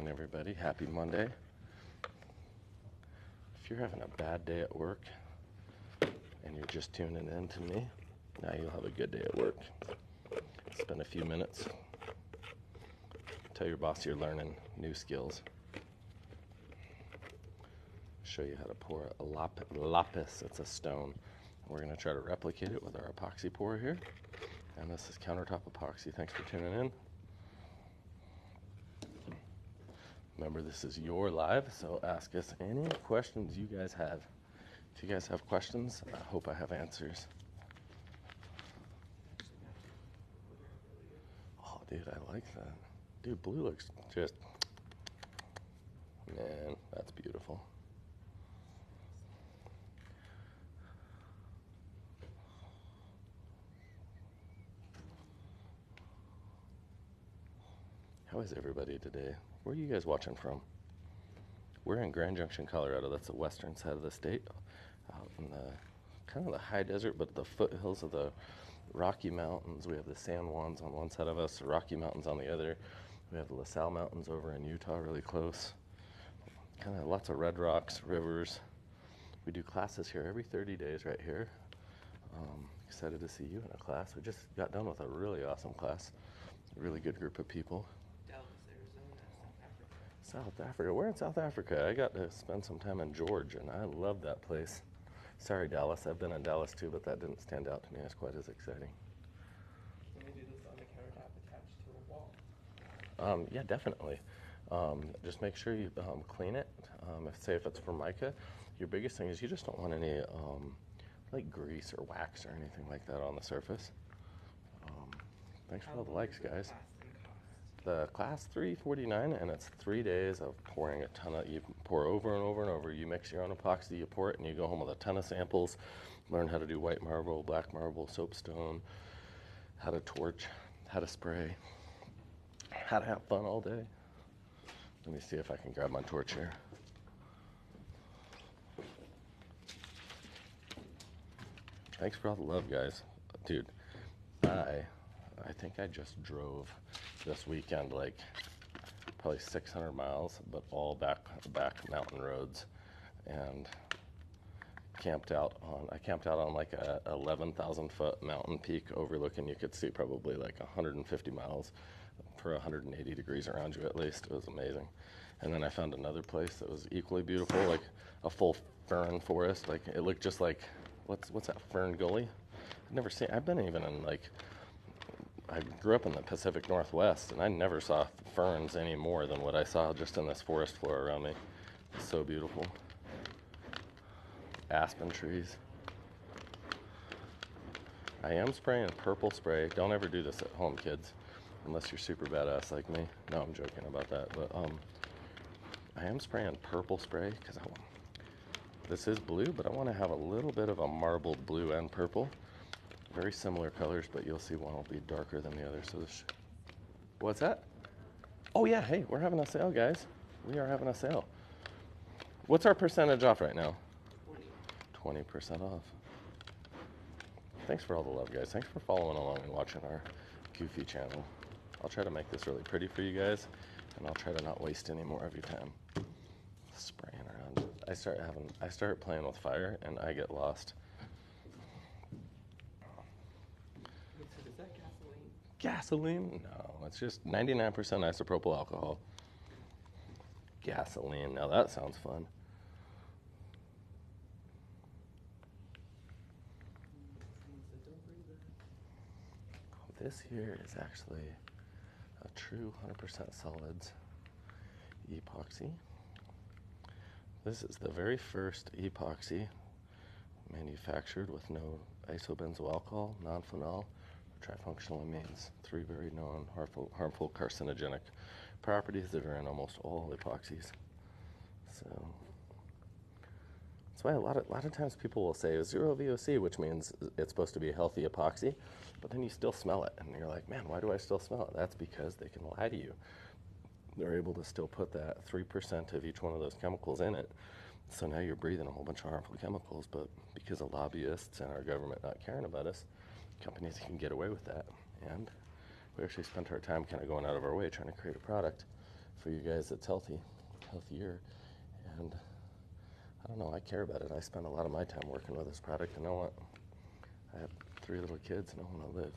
everybody. Happy Monday. If you're having a bad day at work and you're just tuning in to me, now you'll have a good day at work. Spend a few minutes. Tell your boss you're learning new skills. Show you how to pour a lapis. It's a stone. We're going to try to replicate it with our epoxy pour here. And this is Countertop Epoxy. Thanks for tuning in. Remember, this is your live, so ask us any questions you guys have. If you guys have questions, I hope I have answers. Oh, dude, I like that. Dude, blue looks just, man, that's beautiful. How is everybody today? Where are you guys watching from? We're in Grand Junction, Colorado. That's the western side of the state, out in the kind of the high desert, but the foothills of the Rocky Mountains. We have the San Juans on one side of us, the Rocky Mountains on the other. We have the LaSalle Mountains over in Utah, really close. Kind of lots of red rocks, rivers. We do classes here every 30 days right here. Excited to see you in a class. We just got done with a really awesome class. A really good group of people. South Africa. We're in South Africa. I got to spend some time in Georgia, and I love that place. Sorry, Dallas. I've been in Dallas too, but that didn't stand out to me as quite as exciting. Can we do this on the countertop attached to a wall? Yeah, definitely. Just make sure you clean it. If it's Formica, your biggest thing is you just don't want any like grease or wax or anything like that on the surface. Thanks for all the likes, guys. The class $349, and it's 3 days of pouring a ton of, you pour over and over and over. You mix your own epoxy, you pour it, and you go home with a ton of samples. Learn how to do white marble, black marble, soapstone, how to torch, how to spray, how to have fun all day. Let me see if I can grab my torch here. Thanks for all the love, guys. Dude, I think I just drove this weekend like probably 600 miles, but all back mountain roads, and I camped out on like a 11,000 foot mountain peak overlooking, you could see probably like 150 miles for 180 degrees around you at least. It was amazing. And then I found another place that was equally beautiful, like a full fern forest. Like it looked just like, what's that, Fern Gully? I've been even in like, I grew up in the Pacific Northwest, and I never saw ferns any more than what I saw just in this forest floor around me. It's so beautiful. Aspen trees. I am spraying purple spray. Don't ever do this at home, kids, unless you're super badass like me. No, I'm joking about that, but I am spraying purple spray because this is blue, but I want to have a little bit of a marbled blue and purple. Very similar colors, but you'll see one will be darker than the other. So what's that? Oh yeah, hey, we're having a sale, guys. We are having a sale. What's our percentage off right now? 20% off. Thanks for all the love, guys. Thanks for following along and watching our goofy channel. I'll try to make this really pretty for you guys, and I'll try to not waste any more of your time spraying around. I start playing with fire, and I get lost. Is that gasoline? Gasoline? No, it's just 99% isopropyl alcohol. Gasoline, now that sounds fun. This here is actually a true 100% solids epoxy. This is the very first epoxy manufactured with no isobenzyl alcohol, non-phenol, trifunctional amines, 3 very known harmful carcinogenic properties that are in almost all epoxies. So that's why a lot of times people will say zero VOC, which means it's supposed to be a healthy epoxy, but then you still smell it, and you're like, man, why do I still smell it? That's because they can lie to you. They're able to still put that 3% of each one of those chemicals in it. So now you're breathing a whole bunch of harmful chemicals, but because of lobbyists and our government not caring about us, companies can get away with that. And we actually spent our time kind of going out of our way trying to create a product for you guys that's healthier. And I don't know, I care about it. I spend a lot of my time working with this product, and I have 3 little kids and I want to live.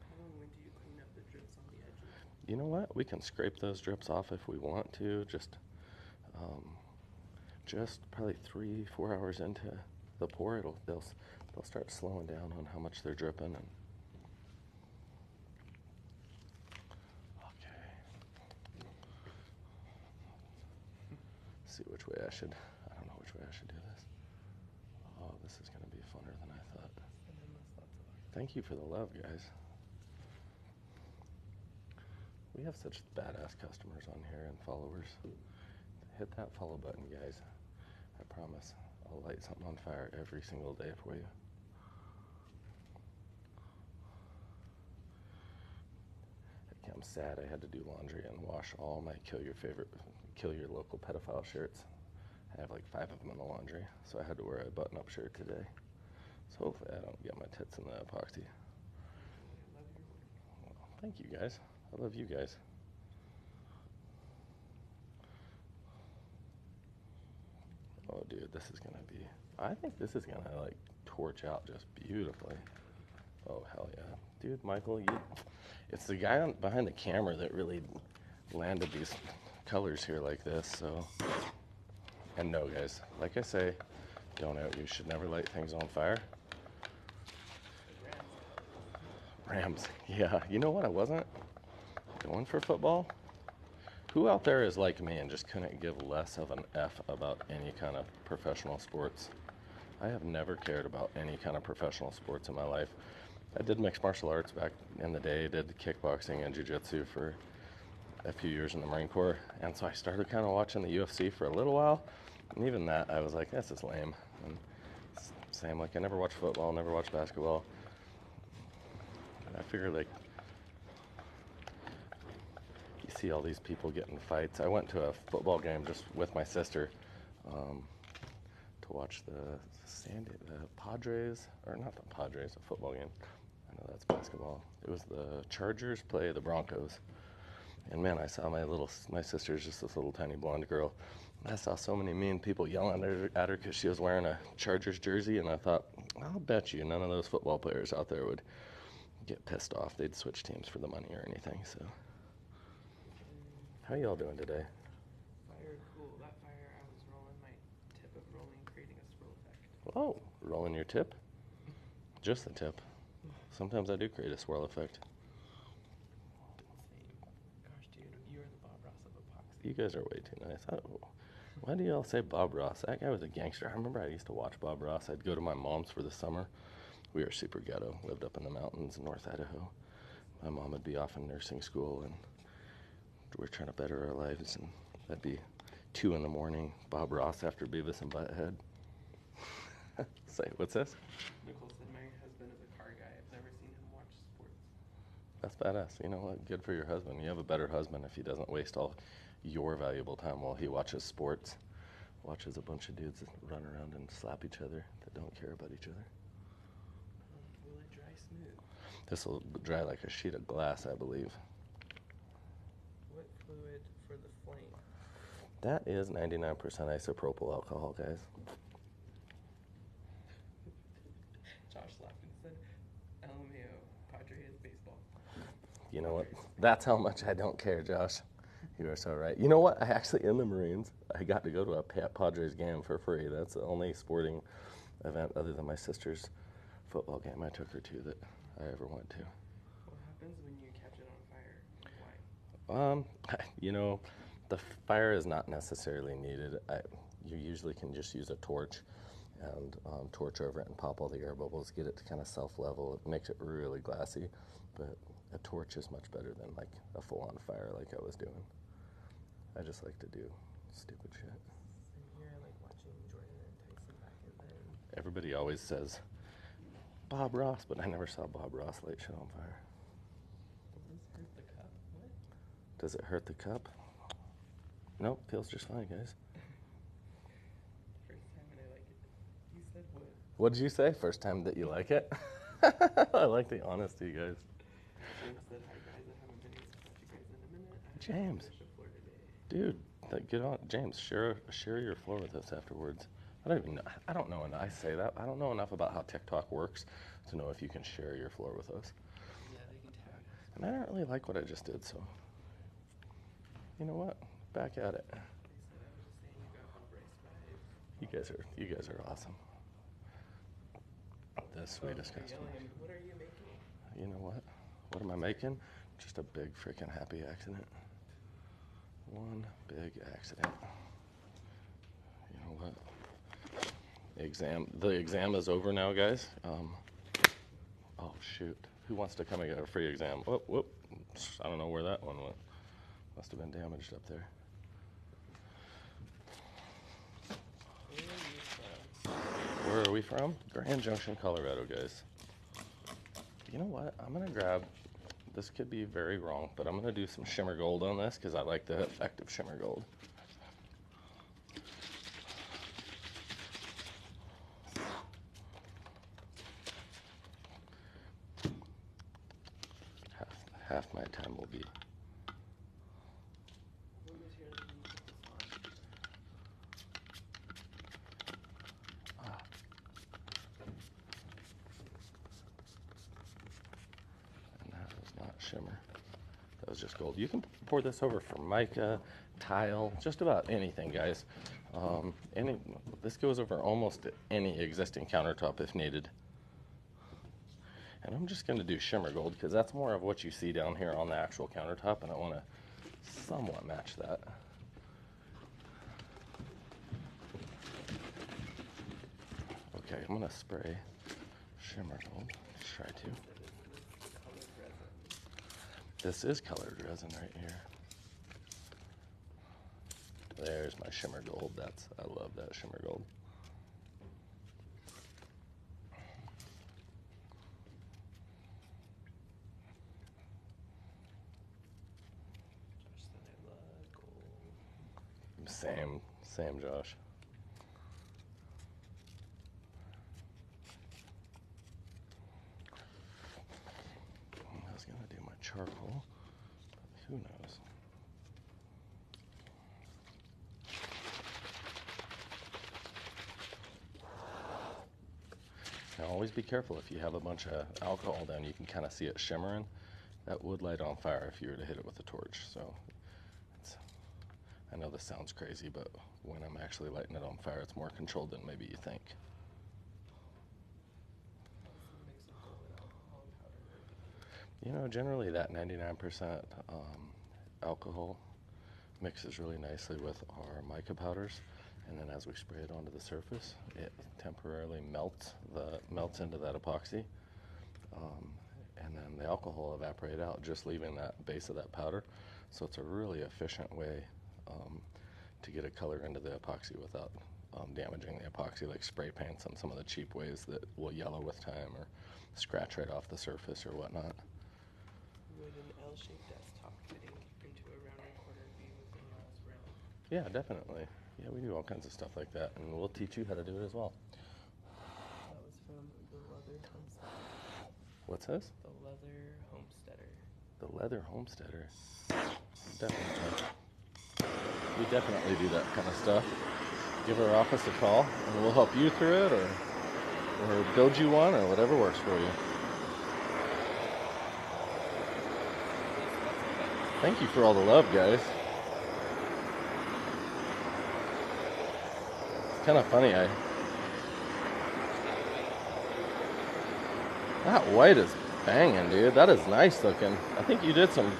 How and when do you clean up the drips on the edges? You know what? We can scrape those drips off if we want to. Just probably 3-4 hours into the pour, they'll start slowing down on how much they're dripping. And okay, see which way I should. I don't know which way I should do this. Oh, this is going to be funner than I thought. Thank you for the love, guys. We have such badass customers on here and followers. Hit that follow button, guys. I promise I'll light something on fire every single day for you. I'm sad I had to do laundry and wash all my kill your local pedophile shirts. I have like 5 of them in the laundry, so I had to wear a button-up shirt today. So hopefully I don't get my tits in the epoxy. Well, thank you, guys. I love you guys. Oh, dude, this is gonna be, I think this is gonna like torch out just beautifully. Oh, hell yeah. Dude, Michael, it's the guy behind the camera that really landed these colors here like this, so. And no, guys, like I say, you should never light things on fire. Rams, yeah. You know what, I wasn't going for football. Who out there is like me and just couldn't give less of an F about any kind of professional sports? I have never cared about any kind of professional sports in my life. I did mixed martial arts back in the day, did kickboxing and jiu-jitsu for a few years in the Marine Corps, and so I started kind of watching the UFC for a little while, and even that, I was like, this is lame. And same, like I never watched football, never watched basketball. And I figured like, see all these people getting fights. I went to a football game just with my sister to watch the Padres, or not the Padres, a football game. I know that's basketball. It was the Chargers play the Broncos. And man, I saw my sister's just this little tiny blonde girl. I saw so many mean people yelling at her because she was wearing a Chargers jersey, and I thought, I'll bet you none of those football players out there would get pissed off. They'd switch teams for the money or anything, so. How y'all doing today? Fire cool. That fire, I was rolling my tip of rolling, creating a swirl effect. Oh, rolling your tip? Just the tip. Sometimes I do create a swirl effect. Gosh, dude, you are the Bob Ross of epoxy. You guys are way too nice. Why do y'all say Bob Ross? That guy was a gangster. I remember I used to watch Bob Ross. I'd go to my mom's for the summer. We were super ghetto, lived up in the mountains in North Idaho. My mom would be off in nursing school, and we're trying to better our lives, and that'd be 2 in the morning, Bob Ross after Beavis and Butthead. Say, what's this? Nicole said my husband is a car guy. I've never seen him watch sports. That's badass. You know what? Good for your husband. You have a better husband if he doesn't waste all your valuable time while he watches sports. Watches a bunch of dudes run around and slap each other that don't care about each other. Will it dry smooth? This will dry like a sheet of glass, I believe. What fluid for the flame? That is 99% isopropyl alcohol, guys. Josh laughed and said, LMAO, Padres baseball. You know what? That's how much I don't care, Josh. You are so right. You know what? I actually, in the Marines, I got to go to a Padres game for free. That's the only sporting event other than my sister's football game I took her to that I ever went to. What happens when you catch it on fire? Why? You know, the fire is not necessarily needed. You usually can just use a torch and torch over it and pop all the air bubbles, get it to kind of self-level. It makes it really glassy, but a torch is much better than like a full-on fire like I was doing. I just like to do stupid shit. And here I like watching Jordan and Tyson back in then. Everybody always says Bob Ross, but I never saw Bob Ross light shit on fire. Does this hurt the cup? What? Does it hurt the cup? Nope, feels just fine, guys. First time and I like it. You said what? What did you say? First time that you like it? I like the honesty, guys. James said, hi guys, I haven't been able to catch you guys James, finish the floor today. dude, get on. James, share your floor with us afterwards. I don't even know. I don't know enough. I say that. I don't know enough about how TikTok works to know if you can share your floor with us. Yeah, they can tag us. And I don't really like what I just did, so you know what? Back at it. They said I was just saying you got embraced by. You guys are awesome. The sweetest They're customers. yelling at me, what are you making? You know what? What am I making? Just a big freaking happy accident. One big accident. You know what? The exam is over now, guys. Oh shoot. Who wants to come and get a free exam? Whoop. I don't know where that one went. Must have been damaged up there. Where are we from? Grand Junction, Colorado, guys. You know what? I'm gonna grab, this could be very wrong, but I'm gonna do some shimmer gold on this because I like the effect of shimmer gold. Half my time will be. What material did you put this on? And that was not shimmer. That was just gold. You can pour this over for mica, tile, just about anything, guys. This goes over almost any existing countertop if needed. And I'm just going to do shimmer gold because that's more of what you see down here on the actual countertop, and I want to somewhat match that. Okay, I'm going to spray shimmer gold. Let's try to. This is colored resin right here. There's my shimmer gold. I love that shimmer gold. Same, Josh. I was gonna do my charcoal, but who knows? Now always be careful if you have a bunch of alcohol down, you can kind of see it shimmering. That would light on fire if you were to hit it with a torch. So I know this sounds crazy, but when I'm actually lighting it on fire, it's more controlled than maybe you think. You know, generally that 99% alcohol mixes really nicely with our mica powders, and then as we spray it onto the surface, it temporarily melts into that epoxy, and then the alcohol evaporates out, just leaving that base of that powder. So it's a really efficient way to get a color into the epoxy without damaging the epoxy, like spray paints on some of the cheap ways that will yellow with time or scratch right off the surface or whatnot. Would an L-shaped desktop fitting into a rounded corner be within y'all's realm? Yeah, definitely. Yeah, we do all kinds of stuff like that, and we'll teach you how to do it as well. That was from the Leather Homesteader. What's this? The Leather Homesteader. The Leather Homesteader. Definitely. We definitely do that kind of stuff. Give our office a call, and we'll help you through it, or build you one, or whatever works for you. Thank you for all the love, guys. It's kind of funny. That white is banging, dude. That is nice looking. I think you did some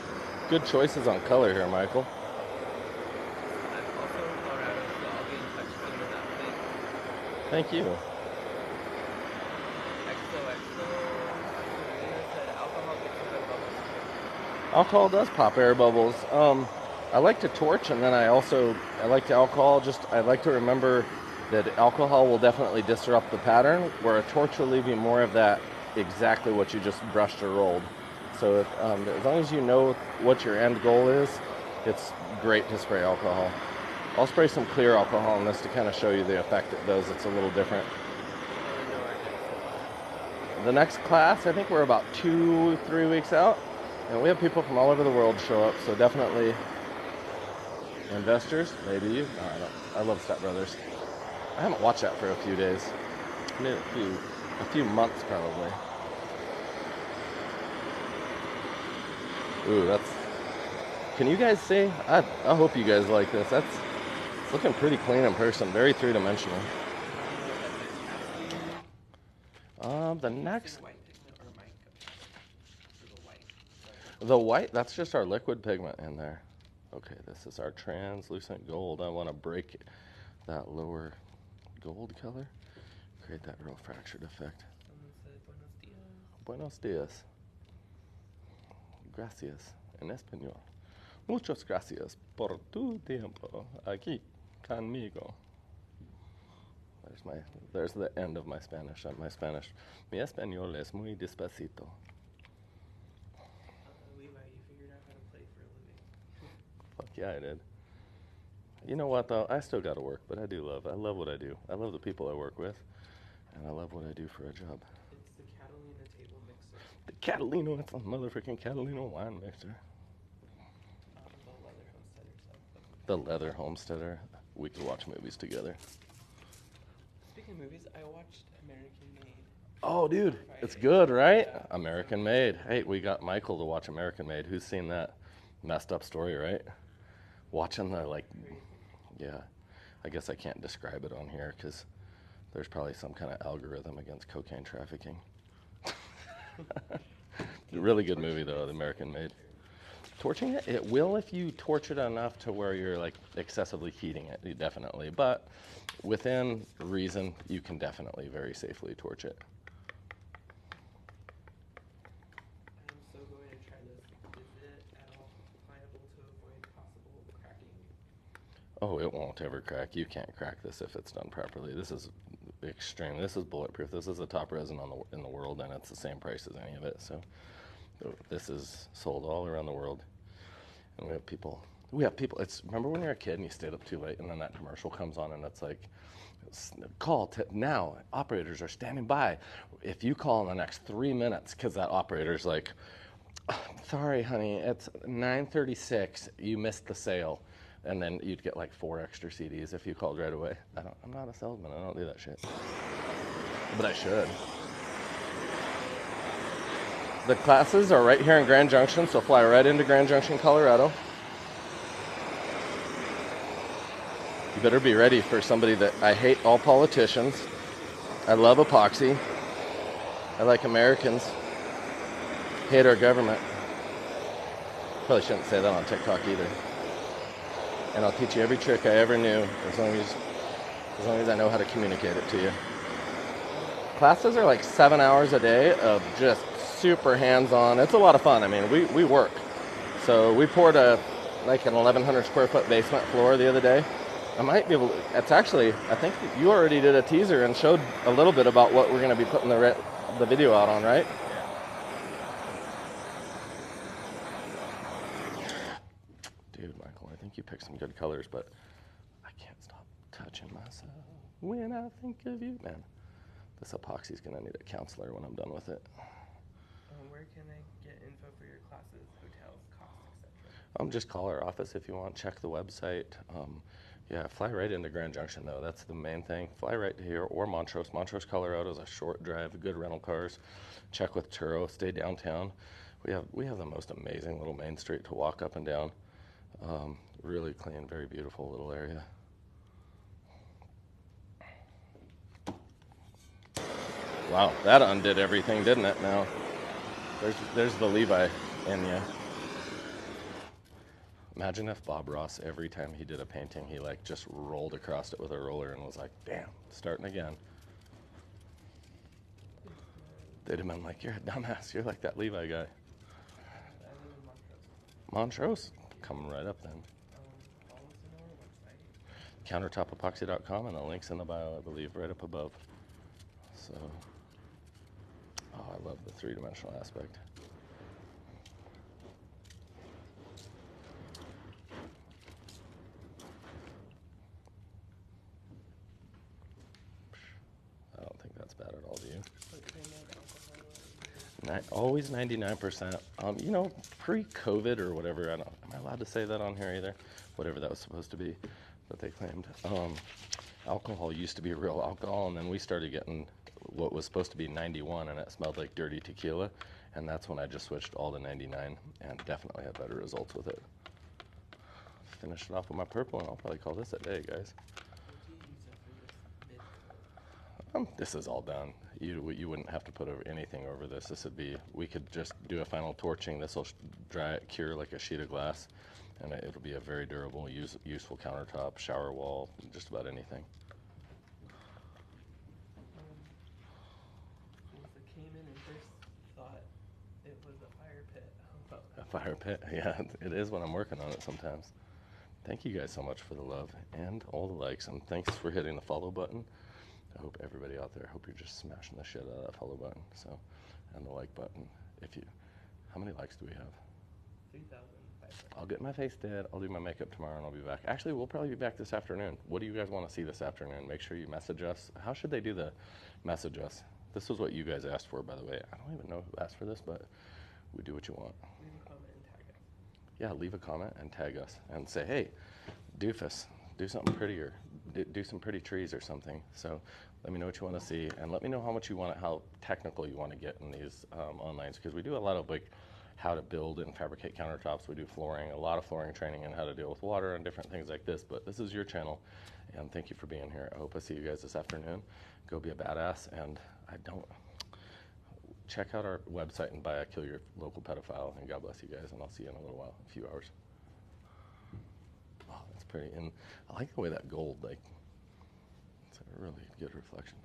good choices on color here, Michael. I'm also in Colorado, so I'll be in touch soon with that thing. Thank you. XOXO. Selena said alcohol gets rid of bubbles. Alcohol does pop air bubbles. I like to torch, and then I like to alcohol. I like to remember that alcohol will definitely disrupt the pattern, where a torch will leave you more of that exactly what you just brushed or rolled. So as long as you know what your end goal is, it's great to spray alcohol. I'll spray some clear alcohol on this to kind of show you the effect it does. It's a little different. The next class, I think we're about 2-3 weeks out. And we have people from all over the world show up, so definitely investors, maybe you. No, I don't. I love Step Brothers. I haven't watched that for a few days. Maybe a few months probably. Ooh, that's. Can you guys see? I hope you guys like this. That's it's looking pretty clean in person. Very three-dimensional. The next. White pigment or mica? The white. The white, that's just our liquid pigment in there. Okay, this is our translucent gold. I want to break that lower gold color. Create that real fractured effect. Someone said buenos dias. Buenos dias. Gracias en español. Muchas gracias por tu tiempo aquí conmigo. There's the end of my Spanish. Mi español es muy despacito. Levi, you figured out how to play for a living. Fuck yeah, I did. You know what though? I still gotta work, but I love what I do. I love the people I work with, and I love what I do for a job. It's the Catalina table mixer. The Catalino, that's a motherfucking Catalino wine mixer. The leather homesteader stuff. The leather homesteader. We could watch movies together. Speaking of movies, I watched American Made. Oh, dude, it's good, right? Yeah. American Made. Hey, we got Michael to watch American Made. Who's seen that? Messed up story, right? Watching the, like, yeah. I guess I can't describe it on here because there's probably some kind of algorithm against cocaine trafficking. Really good movie, though, The American Made. Torching it? It will if you torch it enough to where you're, like, excessively heating it, definitely. But within reason, you can definitely very safely torch it. I'm so going to try this. Is it at all pliable to avoid possible cracking? Oh, it won't ever crack. You can't crack this if it's done properly. This is extreme. This is bulletproof. This is the top resin in the world, and it's the same price as any of it. So this is sold all around the world. And we have people. Remember when you're a kid and you stayed up too late, and then that commercial comes on, and it's like, call now. Operators are standing by. If you call in the next 3 minutes, because that operator's like, sorry, honey, it's 9:36. You missed the sale. And then you'd get like 4 extra CDs if you called right away. I'm not a salesman. I don't do that shit. But I should. The classes are right here in Grand Junction, so fly right into Grand Junction, Colorado. You better be ready for somebody that I hate all politicians. I love epoxy. I like Americans. Hate our government. Probably shouldn't say that on TikTok either. And I'll teach you every trick I ever knew as long as I know how to communicate it to you. Classes are like 7 hours a day of just super hands-on. It's a lot of fun. I mean, we work. So we poured like an 1,100 square foot basement floor the other day. I might be able to, it's actually, I think you already did a teaser and showed a little bit about what we're going to be putting the video out on, right? Dude, Michael, I think you picked some good colors, but I can't stop touching myself when I think of you. Man, this epoxy's going to need a counselor when I'm done with it. Where can I get info for your classes, hotels, costs, etc.? Just call our office if you want. Check the website. Yeah, fly right into Grand Junction, though. That's the main thing. Fly right to here or Montrose. Montrose, Colorado is a short drive, good rental cars. Check with Turo. Stay downtown. We have the most amazing little main street to walk up and down. Really clean, very beautiful little area. Wow, that undid everything, didn't it? Now, there's the Levi in you. Imagine if Bob Ross, every time he did a painting, he like just rolled across it with a roller and was like, damn, starting again. They'd have been like, you're a dumbass. You're like that Levi guy. I live in Montrose. Montrose? Coming right up then. Follow us on our website. Countertopepoxy.com, and the link's in the bio, I believe, right up above. So, oh, I love the three-dimensional aspect. I don't think that's bad at all, do you? Always 99%. You know, pre-COVID or whatever, I don't, am I allowed to say that on here either? Whatever that was supposed to be that they claimed. Alcohol used to be real alcohol, and then we started getting what was supposed to be 91, and it smelled like dirty tequila, and that's when I just switched all to 99 and definitely had better results with it. Finish it off with my purple, and I'll probably call this a day, guys. What do you use that for this mid-coat? This is all done. You wouldn't have to put anything over this. This would be, we could just do a final torching. This will dry it, cure like a sheet of glass, and it'll be a very durable, useful countertop, shower wall, just about anything. If it came in and first thought it was a fire pit, how about A fire pit, yeah, it is when I'm working on it sometimes. Thank you guys so much for the love and all the likes, and thanks for hitting the follow button. I hope everybody out there, I hope you're just smashing the shit out of that follow button. So, and the like button. How many likes do we have? 3,500. I'll get my face dead. I'll do my makeup tomorrow, and I'll be back. Actually, we'll probably be back this afternoon. What do you guys want to see this afternoon? Make sure you message us. How should they do the message us? This was what you guys asked for, by the way. I don't even know who asked for this, but we do what you want. Leave a comment and tag us. Yeah, leave a comment and tag us and say, hey, doofus, do something prettier. Do some pretty trees or something. So let me know what you want to see, and let me know how much you want it, how technical you want to get in these online, because we do a lot of like how to build and fabricate countertops. We do flooring, a lot of flooring training and how to deal with water and different things like this. But this is your channel, and thank you for being here. I hope I see you guys this afternoon. Go be a badass, and check out our website and buy a Kill Your Local Pedophile, and God bless you guys, and I'll see you in a little while, a few hours. Oh, that's pretty, and I like the way that gold, like, it's a really good reflection.